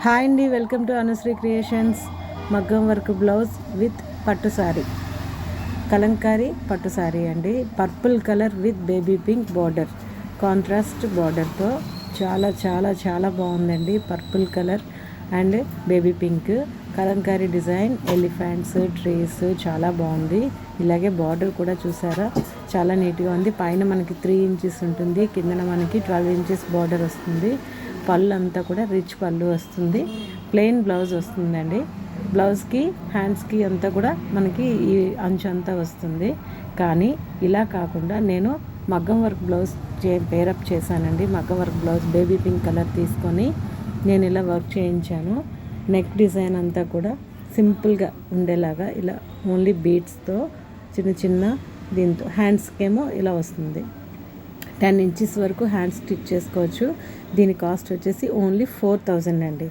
Hi అండి, welcome to Anusri creations. మగ్గం work blouse with పట్టు సారీ, కలంకారీ పట్టు సారీ అండి. Purple colour with baby pink border, contrast బార్డర్తో చాలా చాలా చాలా బాగుందండి. Purple colour and baby pink Kalamkari design, elephants, trees చాలా బాగుంది. ఇలాగే బార్డర్ కూడా చూసారా, చాలా నీట్గా ఉంది. పైన మనకి 3 ఇంచెస్ ఉంటుంది, కిందన మనకి 12 ఇంచెస్ బార్డర్ వస్తుంది. పళ్ళు అంతా కూడా రిచ్ పళ్ళు వస్తుంది. ప్లెయిన్ బ్లౌజ్ వస్తుందండి. బ్లౌజ్కి హ్యాండ్స్కి అంతా కూడా మనకి ఈ అంచు అంతా వస్తుంది. కానీ ఇలా కాకుండా నేను మగ్గం వర్క్ బ్లౌజ్ పేరప్ చేశానండి. మగ్గం work blouse baby pink colour తీసుకొని నేను ఇలా వర్క్ చేయించాను. నెక్ డిజైన్ అంతా కూడా సింపుల్గా ఉండేలాగా ఇలా ఓన్లీ బీడ్స్తో చిన్న చిన్న దీంతో హ్యాండ్స్కేమో ఇలా వస్తుంది. 10 ఇంచెస్ వరకు హ్యాండ్ స్టిచ్ చేసుకోవచ్చు. దీని కాస్ట్ వచ్చేసి ఓన్లీ 4000 అండి.